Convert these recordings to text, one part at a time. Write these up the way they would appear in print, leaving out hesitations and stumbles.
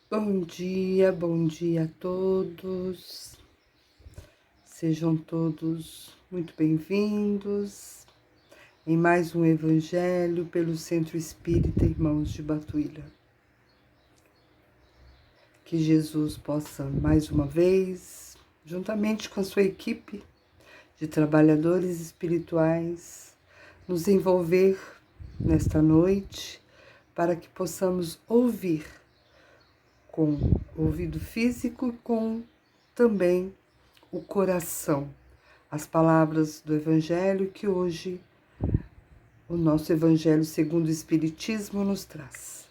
Bom dia a todos. Sejam todos muito bem-vindos em mais um Evangelho pelo Centro Espírita Irmãos de Batuíra. Que Jesus possa mais uma vez, juntamente com a sua equipe de trabalhadores espirituais, nos envolver nesta noite para que possamos ouvir com o ouvido físico e com também o coração, as palavras do Evangelho que hoje o nosso Evangelho segundo o Espiritismo nos traz.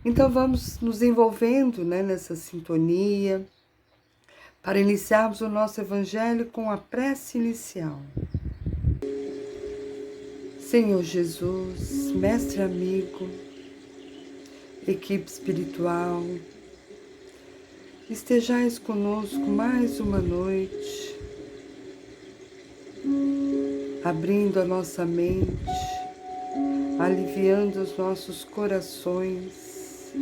Então vamos nos envolvendo nessa sintonia para iniciarmos o nosso Evangelho com a prece inicial. Senhor Jesus, Mestre amigo, equipe espiritual, estejais conosco mais uma noite, abrindo a nossa mente, aliviando os nossos corações,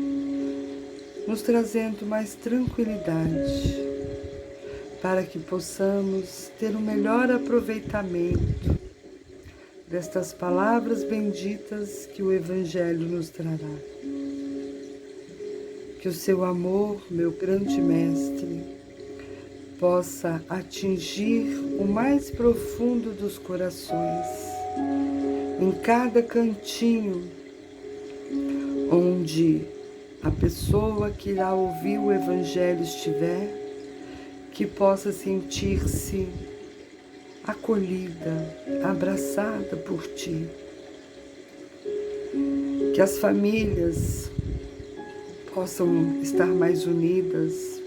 nos trazendo mais tranquilidade, para que possamos ter um melhor aproveitamento destas palavras benditas que o Evangelho nos trará. Que o seu amor, meu grande Mestre, possa atingir o mais profundo dos corações, em cada cantinho onde a pessoa que irá ouvir o Evangelho estiver, que possa sentir-se acolhida, abraçada por ti. Que as famílias possam estar mais unidas,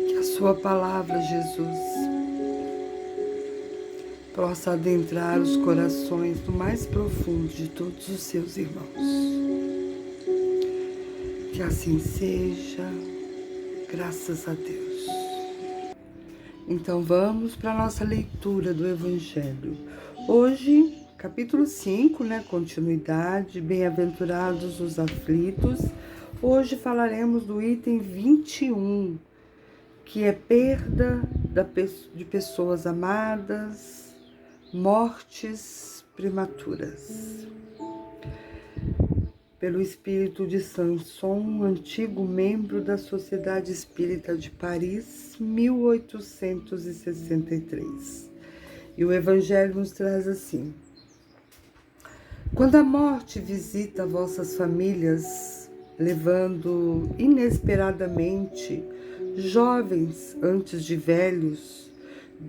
que a sua palavra, Jesus, possa adentrar os corações do mais profundo de todos os seus irmãos. Que assim seja, graças a Deus. Então vamos para a nossa leitura do Evangelho. Hoje, capítulo 5, continuidade, bem-aventurados os aflitos. Hoje falaremos do item 21, que é perda de pessoas amadas, mortes prematuras. Pelo espírito de Sanson, antigo membro da Sociedade Espírita de Paris, 1863. E o Evangelho nos traz assim: quando a morte visita vossas famílias, levando inesperadamente jovens antes de velhos,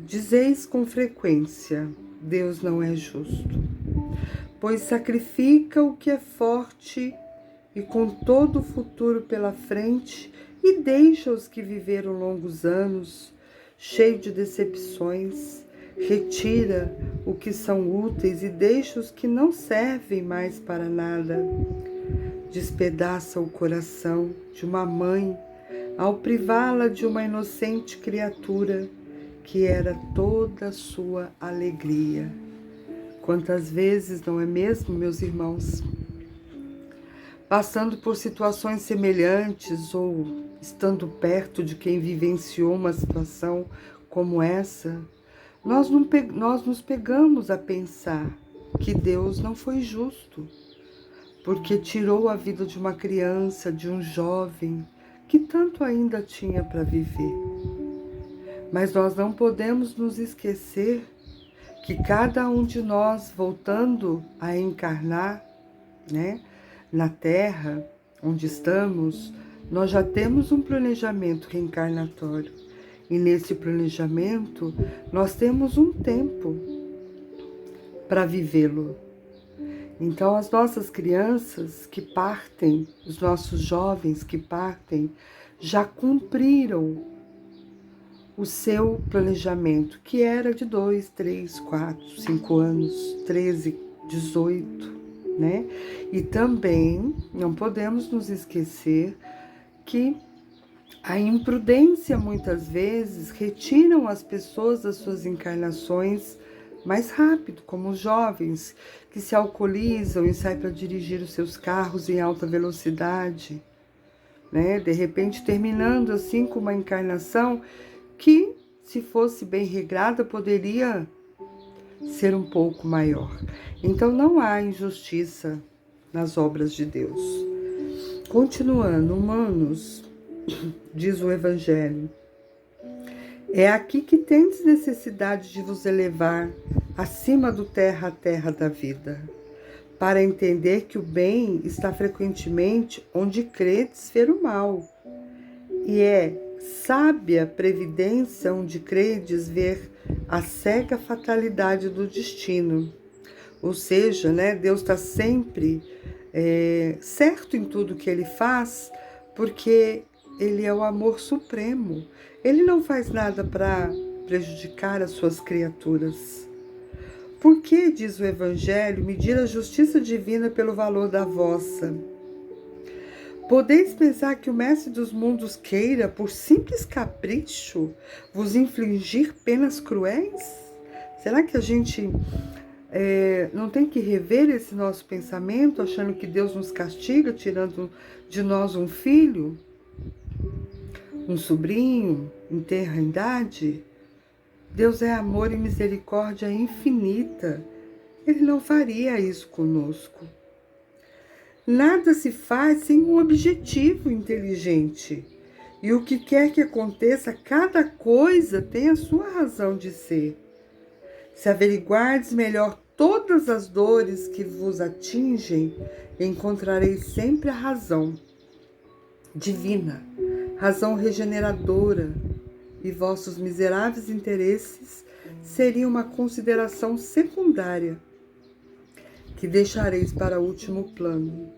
dizeis com frequência: Deus não é justo, pois sacrifica o que é forte e com todo o futuro pela frente e deixa os que viveram longos anos, cheio de decepções, retira o que são úteis e deixa os que não servem mais para nada. Despedaça o coração de uma mãe ao privá-la de uma inocente criatura que era toda a sua alegria. Quantas vezes, não é mesmo, meus irmãos, passando por situações semelhantes ou estando perto de quem vivenciou uma situação como essa, nós nos pegamos a pensar que Deus não foi justo, porque tirou a vida de uma criança, de um jovem, que tanto ainda tinha para viver. Mas nós não podemos nos esquecer que cada um de nós, voltando a encarnar, na Terra, onde estamos, nós já temos um planejamento reencarnatório. E nesse planejamento, nós temos um tempo para vivê-lo. Então, as nossas crianças que partem, os nossos jovens que partem, já cumpriram o seu planejamento, que era de 2, 3, 4, 5 anos, 13, 18, E também não podemos nos esquecer que a imprudência muitas vezes retiram as pessoas das suas encarnações mais rápido, como os jovens que se alcoolizam e saem para dirigir os seus carros em alta velocidade, né? De repente terminando assim com uma encarnação que, se fosse bem regrada, poderia ser um pouco maior. Então não há injustiça nas obras de Deus. Continuando, humanos, diz o Evangelho, é aqui que tendes necessidade de vos elevar acima do terra a terra da vida, para entender que o bem está frequentemente onde credes ver o mal, e é sábia previdência onde credes ver a cega fatalidade do destino. Ou seja, né, Deus está sempre certo em tudo que Ele faz, porque Ele é o amor supremo. Ele não faz nada para prejudicar as suas criaturas. Por que, diz o Evangelho, medir a justiça divina pelo valor da vossa? Podeis pensar que o Mestre dos Mundos queira, por simples capricho, vos infligir penas cruéis? Será que a gente não tem que rever esse nosso pensamento, achando que Deus nos castiga, tirando de nós um filho, um sobrinho, em tenra idade? Deus é amor e misericórdia infinita. Ele não faria isso conosco. Nada se faz sem um objetivo inteligente. E o que quer que aconteça, cada coisa tem a sua razão de ser. Se averiguardes melhor todas as dores que vos atingem, encontrareis sempre a razão divina, razão regeneradora, e vossos miseráveis interesses seriam uma consideração secundária, que deixareis para o último plano.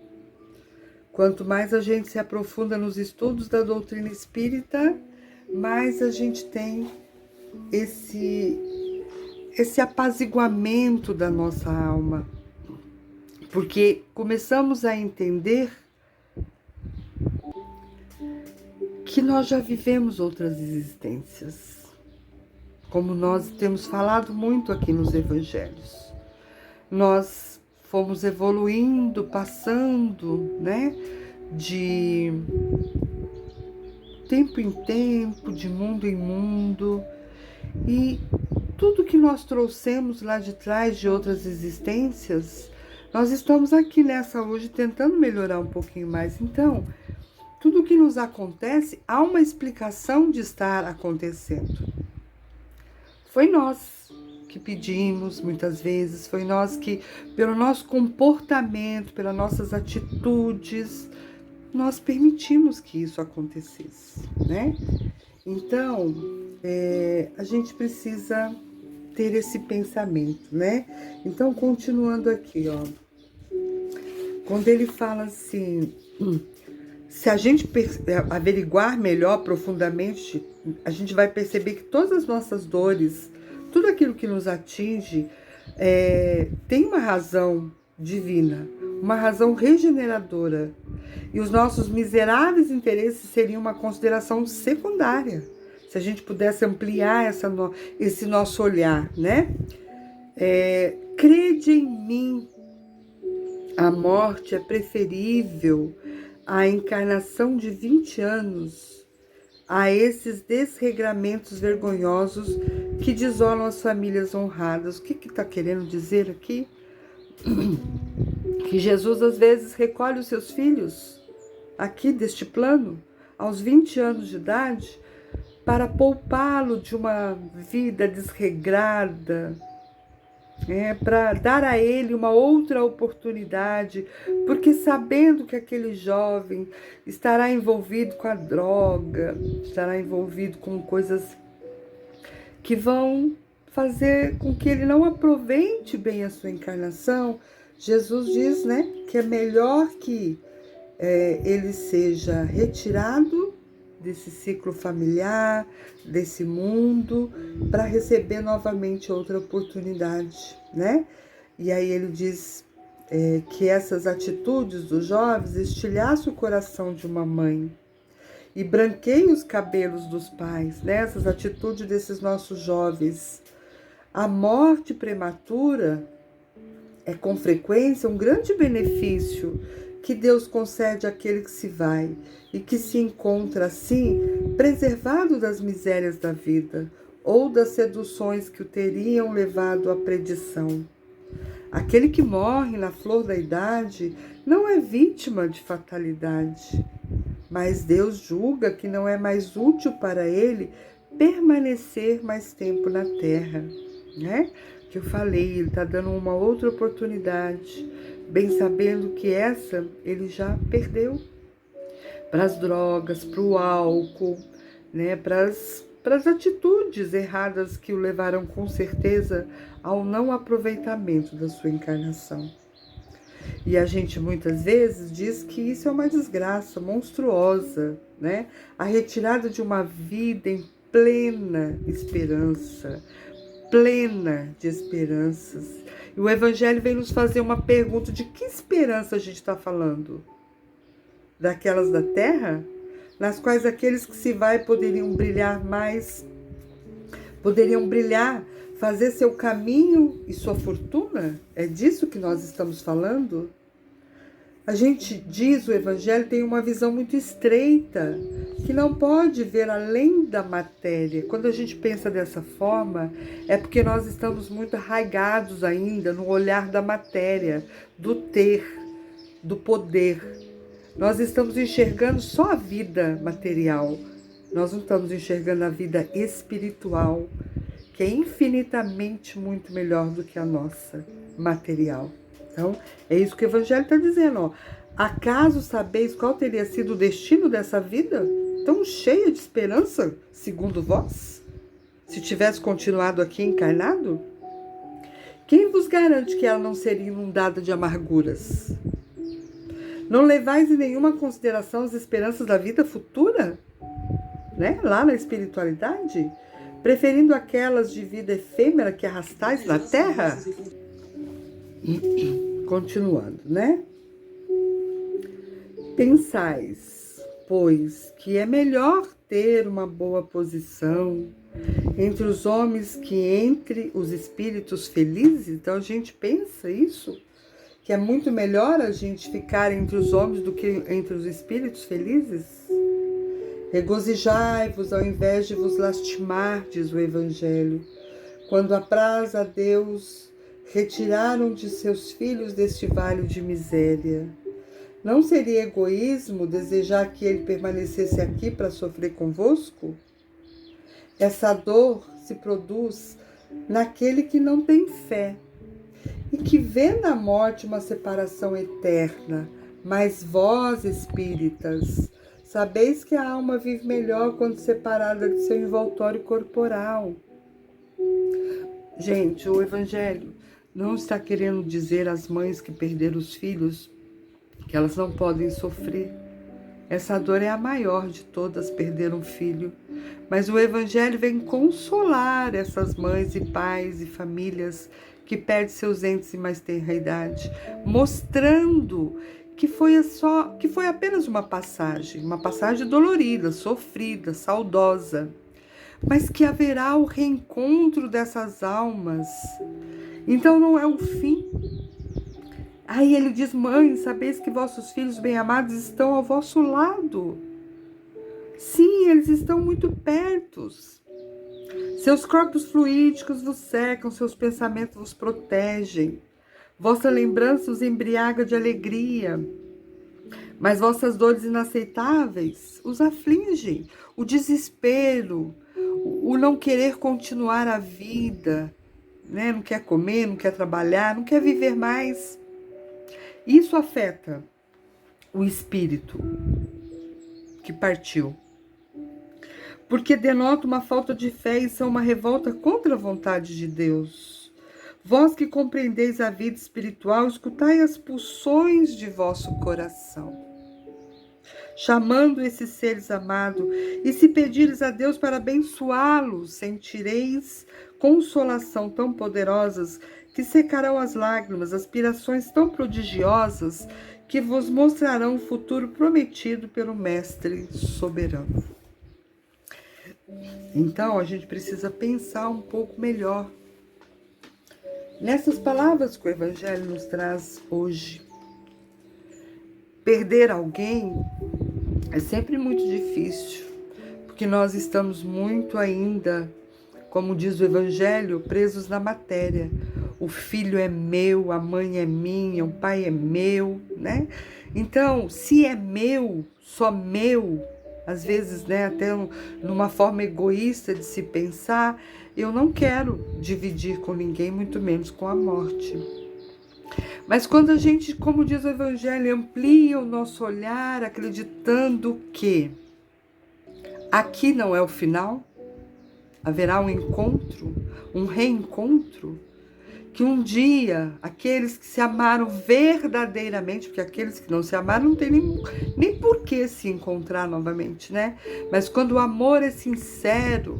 Quanto mais a gente se aprofunda nos estudos da doutrina espírita, mais a gente tem esse apaziguamento da nossa alma, porque começamos a entender que nós já vivemos outras existências, como nós temos falado muito aqui nos evangelhos. Nós fomos evoluindo, passando, né, de tempo em tempo, de mundo em mundo, e tudo que nós trouxemos lá de trás de outras existências, nós estamos aqui nessa hoje tentando melhorar um pouquinho mais. Então, tudo que nos acontece, há uma explicação de estar acontecendo. Foi nós que pedimos muitas vezes, foi nós que, pelo nosso comportamento, pelas nossas atitudes, nós permitimos que isso acontecesse, né? Então, a gente precisa ter esse pensamento, né? Então, continuando aqui, ó, quando ele fala assim, se a gente averiguar melhor, profundamente, a gente vai perceber que todas as nossas dores, tudo aquilo que nos atinge, tem uma razão divina, uma razão regeneradora. E os nossos miseráveis interesses seriam uma consideração secundária, se a gente pudesse ampliar esse nosso olhar, né? Crede em mim, a morte é preferível à encarnação de 20 anos, a esses desregramentos vergonhosos que desolam as famílias honradas. O que está querendo dizer aqui? Que Jesus às vezes recolhe os seus filhos aqui deste plano, aos 20 anos de idade, para poupá-lo de uma vida desregrada, para dar a ele uma outra oportunidade, porque sabendo que aquele jovem estará envolvido com a droga, estará envolvido com coisas que vão fazer com que ele não aproveite bem a sua encarnação, Jesus diz, né, que é melhor que ele seja retirado desse ciclo familiar, desse mundo, para receber novamente outra oportunidade, né? E aí ele diz que essas atitudes dos jovens estilhaçam o coração de uma mãe e branqueiam os cabelos dos pais, né? Essas atitudes desses nossos jovens A morte prematura é com frequência um grande benefício que Deus concede àquele que se vai e que se encontra assim preservado das misérias da vida ou das seduções que o teriam levado à perdição. Aquele que morre na flor da idade não é vítima de fatalidade, mas Deus julga que não é mais útil para ele permanecer mais tempo na terra, né? Que eu falei, ele está dando uma outra oportunidade, bem sabendo que essa ele já perdeu para as drogas, para o álcool, né? Para as atitudes erradas que o levaram com certeza ao não aproveitamento da sua encarnação. E a gente muitas vezes diz que isso é uma desgraça monstruosa, né? A retirada de uma vida em plena esperança, plena de esperanças. E o Evangelho vem nos fazer uma pergunta: de que esperança a gente está falando? Daquelas da terra, nas quais aqueles que se vai poderiam brilhar mais, poderiam brilhar, fazer seu caminho e sua fortuna? É disso que nós estamos falando? A gente diz, o Evangelho tem uma visão muito estreita, que não pode ver além da matéria. Quando a gente pensa dessa forma, é porque nós estamos muito arraigados ainda no olhar da matéria, do ter, do poder. Nós estamos enxergando só a vida material. Nós não estamos enxergando a vida espiritual, que é infinitamente muito melhor do que a nossa material. Então, é isso que o Evangelho está dizendo, ó. Acaso sabeis qual teria sido o destino dessa vida, tão cheia de esperança, segundo vós? Se tivesse continuado aqui encarnado? Quem vos garante que ela não seria inundada de amarguras? Não levais em nenhuma consideração as esperanças da vida futura, né? Lá na espiritualidade, preferindo aquelas de vida efêmera que arrastais na terra? Continuando, né? Pensais, pois, que é melhor ter uma boa posição entre os homens que entre os espíritos felizes? Então a gente pensa isso, que é muito melhor a gente ficar entre os homens do que entre os espíritos felizes? Regozijai-vos ao invés de vos lastimar, diz o Evangelho, quando apraz a Deus retiraram de seus filhos deste vale de miséria. Não seria egoísmo desejar que ele permanecesse aqui para sofrer convosco? Essa dor se produz naquele que não tem fé e que vê na morte uma separação eterna. Mas vós, espíritas, sabeis que a alma vive melhor quando separada de seu envoltório corporal. Gente, o Evangelho não está querendo dizer às mães que perderam os filhos que elas não podem sofrer. Essa dor é a maior de todas, perder um filho. Mas o Evangelho vem consolar essas mães e pais e famílias que perdem seus entes em mais tenra idade, mostrando que foi apenas uma passagem dolorida, sofrida, saudosa, mas que haverá o reencontro dessas almas. Então não é o fim. Aí ele diz: mãe, sabeis que vossos filhos bem-amados estão ao vosso lado. Sim, eles estão muito perto. Seus corpos fluídicos vos cercam, seus pensamentos vos protegem. Vossa lembrança os embriaga de alegria, mas vossas dores inaceitáveis os afligem. O desespero, o não querer continuar a vida, né? Não quer comer, não quer trabalhar, não quer viver mais. Isso afeta o espírito que partiu, porque denota uma falta de fé e são uma revolta contra a vontade de Deus. Vós que compreendeis a vida espiritual, escutai as pulsões de vosso coração, chamando esses seres amados, e se pedires a Deus para abençoá-los, sentireis consolação tão poderosas que secarão as lágrimas, aspirações tão prodigiosas que vos mostrarão o futuro prometido pelo Mestre soberano. Então, a gente precisa pensar um pouco melhor Nessas palavras que o Evangelho nos traz hoje, perder alguém é sempre muito difícil, porque nós estamos muito ainda, como diz o Evangelho, presos na matéria. O filho é meu, a mãe é minha, o pai é meu, né? Então, se é meu, só meu, às vezes, né, até numa forma egoísta de se pensar, eu não quero dividir com ninguém, muito menos com a morte. Mas quando a gente, como diz o Evangelho, amplia o nosso olhar, acreditando que aqui não é o final, haverá um encontro, um reencontro, que um dia aqueles que se amaram verdadeiramente, porque aqueles que não se amaram não tem nem por que se encontrar novamente, né? Mas quando o amor é sincero,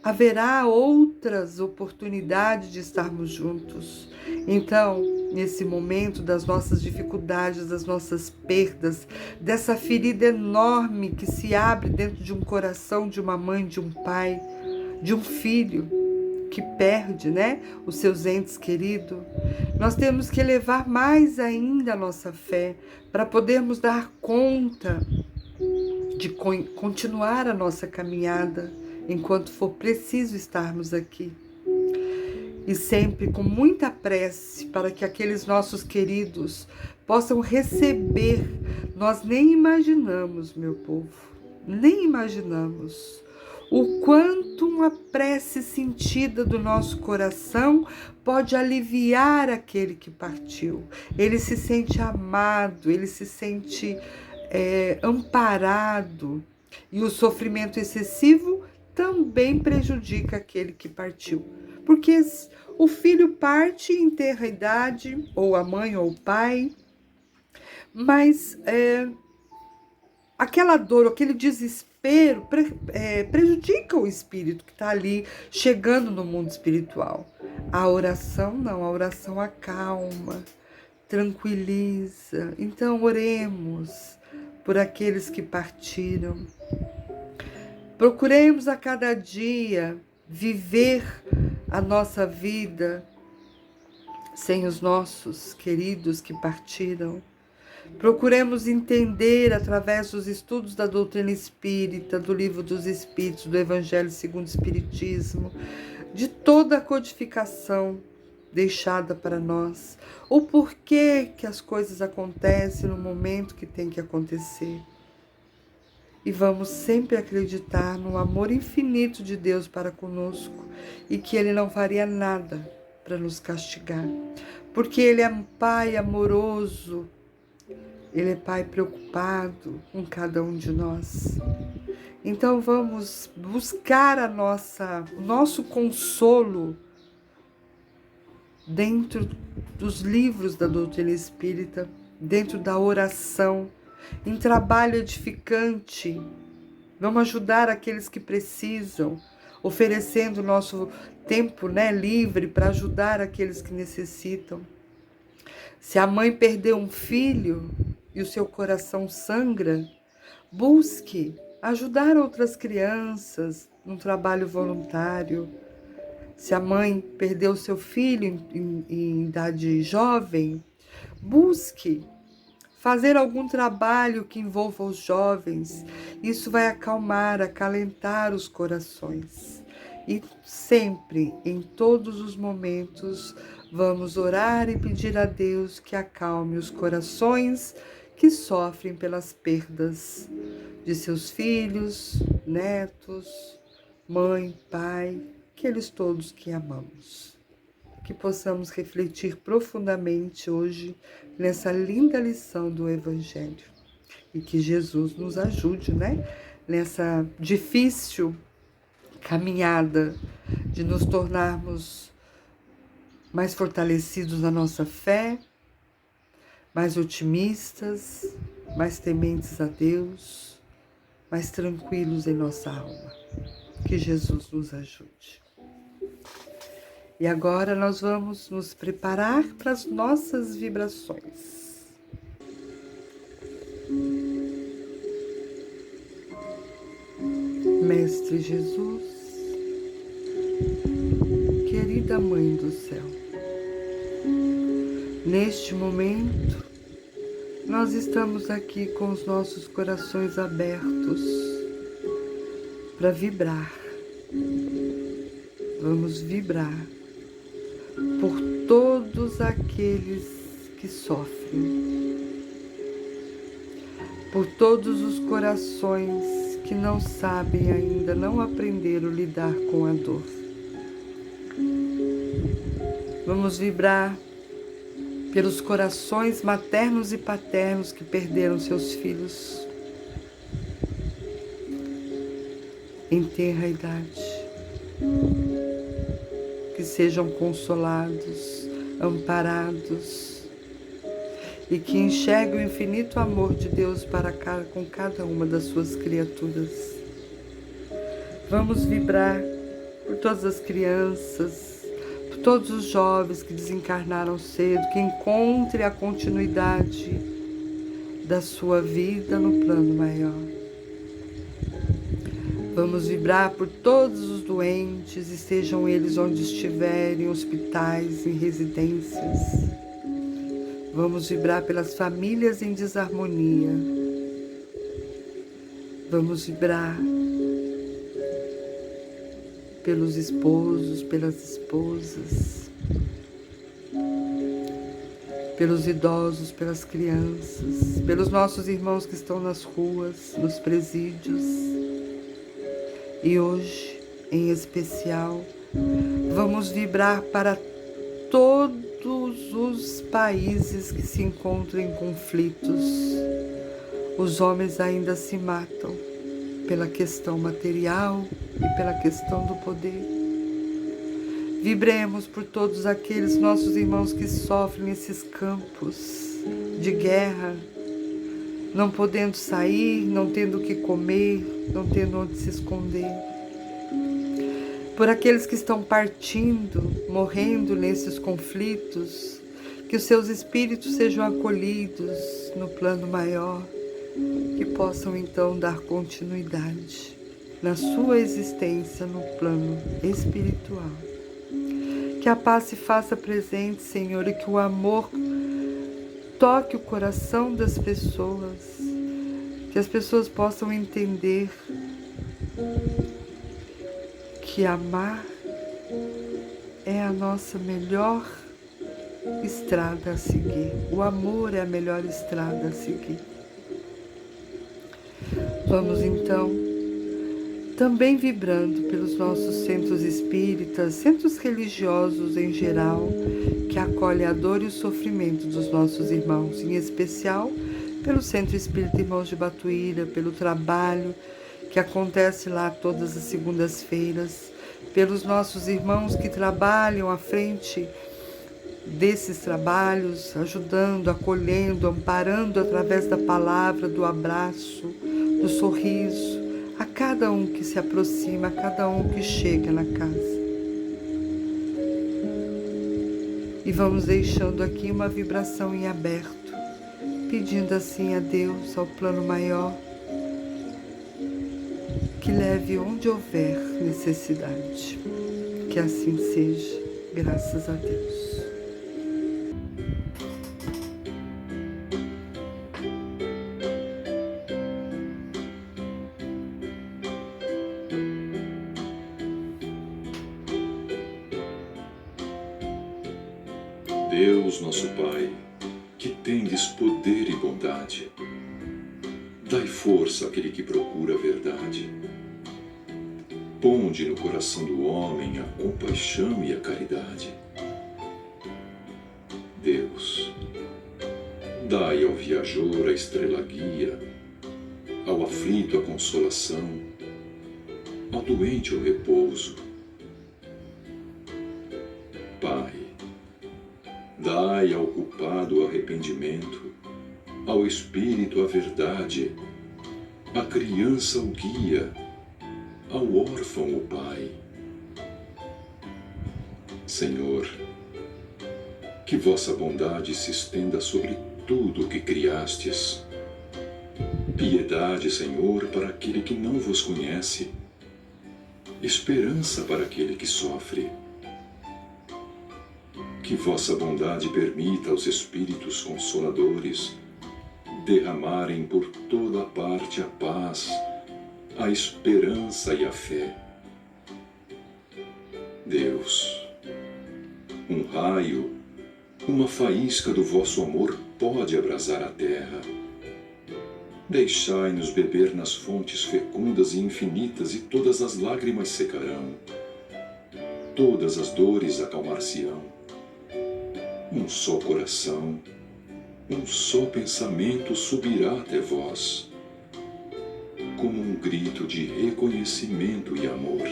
haverá outras oportunidades de estarmos juntos. Então, nesse momento das nossas dificuldades, das nossas perdas, dessa ferida enorme que se abre dentro de um coração de uma mãe, de um pai, de um filho que perde, né, os seus entes queridos, nós temos que elevar mais ainda a nossa fé para podermos dar conta de continuar a nossa caminhada enquanto for preciso estarmos aqui. E sempre com muita prece para que aqueles nossos queridos possam receber. Nós nem imaginamos, meu povo, nem imaginamos o quanto uma prece sentida do nosso coração pode aliviar aquele que partiu. Ele se sente amado, ele se sente amparado. E o sofrimento excessivo também prejudica aquele que partiu. Porque o filho parte em tenra idade, ou a mãe ou o pai, mas aquela dor, aquele desespero prejudica o espírito que está ali chegando no mundo espiritual. A oração não, a oração acalma, tranquiliza. Então oremos por aqueles que partiram. Procuremos a cada dia viver a nossa vida sem os nossos queridos que partiram. Procuremos entender através dos estudos da doutrina espírita, do Livro dos Espíritos, do Evangelho segundo o Espiritismo, de toda a codificação deixada para nós, o porquê que as coisas acontecem no momento que tem que acontecer. E vamos sempre acreditar no amor infinito de Deus para conosco e que Ele não faria nada para nos castigar, porque Ele é um Pai amoroso, Ele é Pai preocupado com cada um de nós. Então vamos buscar o nosso consolo dentro dos livros da doutrina espírita, dentro da oração, em trabalho edificante. Vamos ajudar aqueles que precisam, oferecendo nosso tempo, né, livre para ajudar aqueles que necessitam. Se a mãe perdeu um filho e o seu coração sangra, busque ajudar outras crianças num trabalho voluntário. Se a mãe perdeu seu filho em idade jovem, busque fazer algum trabalho que envolva os jovens. Isso vai acalmar, acalentar os corações. E sempre, em todos os momentos, vamos orar e pedir a Deus que acalme os corações que sofrem pelas perdas de seus filhos, netos, mãe, pai, aqueles todos que amamos. Que possamos refletir profundamente hoje nessa linda lição do Evangelho. E que Jesus nos ajude, né? Nessa difícil caminhada de nos tornarmos mais fortalecidos na nossa fé, mais otimistas, mais tementes a Deus, mais tranquilos em nossa alma. Que Jesus nos ajude. E agora nós vamos nos preparar para as nossas vibrações. Mestre Jesus, querido querida Mãe do Céu. Neste momento, nós estamos aqui com os nossos corações abertos para vibrar. Vamos vibrar por todos aqueles que sofrem, por todos os corações que não sabem ainda, não aprenderam a lidar com a dor. Vamos vibrar pelos corações maternos e paternos que perderam seus filhos em tenra idade. Que sejam consolados, amparados e que enxerguem o infinito amor de Deus com cada uma das suas criaturas. Vamos vibrar por todas as crianças, por todos os jovens que desencarnaram cedo, que encontrem a continuidade da sua vida no plano maior. Vamos vibrar por todos os doentes, estejam eles onde estiverem, em hospitais, em residências. Vamos vibrar pelas famílias em desarmonia. Vamos vibrar pelos esposos, pelas esposas, pelos idosos, pelas crianças, pelos nossos irmãos que estão nas ruas, nos presídios. E hoje, em especial, vamos vibrar para todos os países que se encontram em conflitos. Os homens ainda se matam pela questão material e pela questão do poder. Vibremos por todos aqueles nossos irmãos que sofrem nesses campos de guerra, não podendo sair, não tendo o que comer, não tendo onde se esconder. Por aqueles que estão partindo, morrendo nesses conflitos, que os seus espíritos sejam acolhidos no plano maior, que possam então dar continuidade na sua existência no plano espiritual. Que a paz se faça presente, Senhor, e que o amor toque o coração das pessoas, que as pessoas possam entender que amar é a nossa melhor estrada a seguir. O amor é a melhor estrada a seguir. Vamos então, também vibrando pelos nossos centros espíritas, centros religiosos em geral, que acolhem a dor e o sofrimento dos nossos irmãos, em especial pelo Centro Espírita Irmãos de Batuíra, pelo trabalho que acontece lá todas as segundas-feiras, pelos nossos irmãos que trabalham à frente desses trabalhos, ajudando, acolhendo, amparando através da palavra, do abraço, do sorriso, a cada um que se aproxima, a cada um que chega na casa. E vamos deixando aqui uma vibração em aberto, pedindo assim a Deus, ao plano maior, que leve onde houver necessidade. Que assim seja, graças a Deus. Deus, nosso Pai, que tendes poder e bondade, dai força àquele que procura a verdade. Ponde no coração do homem a compaixão e a caridade. Deus, dai ao viajor a estrela guia, ao aflito a consolação, ao doente o repouso. Pai, dai ao culpado o arrependimento, ao espírito a verdade, à criança o guia, ao órfão o Pai. Senhor, que vossa bondade se estenda sobre tudo o que criastes. Piedade, Senhor, para aquele que não vos conhece, esperança para aquele que sofre, Que vossa bondade permita aos Espíritos Consoladores derramarem por toda parte a paz, a esperança e a fé. Deus, um raio, uma faísca do vosso amor pode abrasar a terra. Deixai-nos beber nas fontes fecundas e infinitas, e todas as lágrimas secarão, todas as dores acalmar-se-ão. Um só coração, um só pensamento subirá até vós, como um grito de reconhecimento e amor.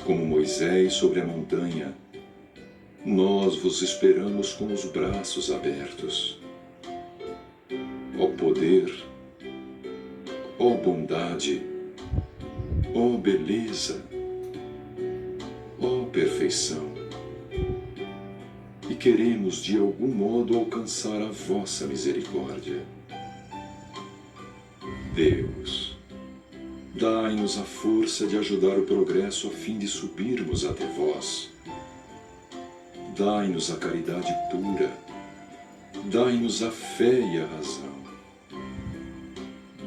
Como Moisés sobre a montanha, nós vos esperamos com os braços abertos. Ó poder, ó bondade, ó beleza, ó perfeição. E queremos de algum modo alcançar a vossa misericórdia. Deus, dai-nos a força de ajudar o progresso a fim de subirmos até vós. Dai-nos a caridade pura, dai-nos a fé e a razão.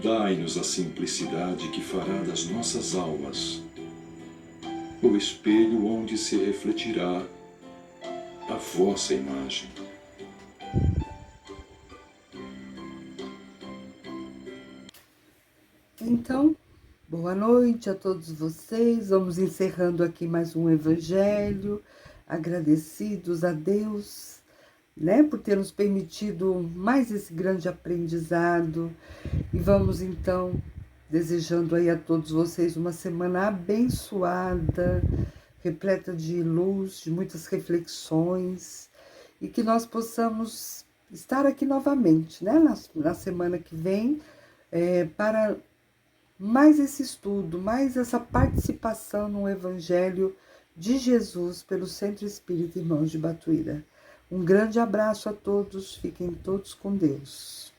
Dai-nos a simplicidade que fará das nossas almas o espelho onde se refletirá a vossa imagem. Então, boa noite a todos vocês. Vamos encerrando aqui mais um evangelho, agradecidos a Deus, por ter nos permitido mais esse grande aprendizado. E vamos então desejando aí a todos vocês uma semana abençoada, repleta de luz, de muitas reflexões, e que nós possamos estar aqui novamente, na semana que vem, para mais esse estudo, mais essa participação no Evangelho de Jesus pelo Centro Espírita Irmãos de Batuíra. Um grande abraço a todos, fiquem todos com Deus.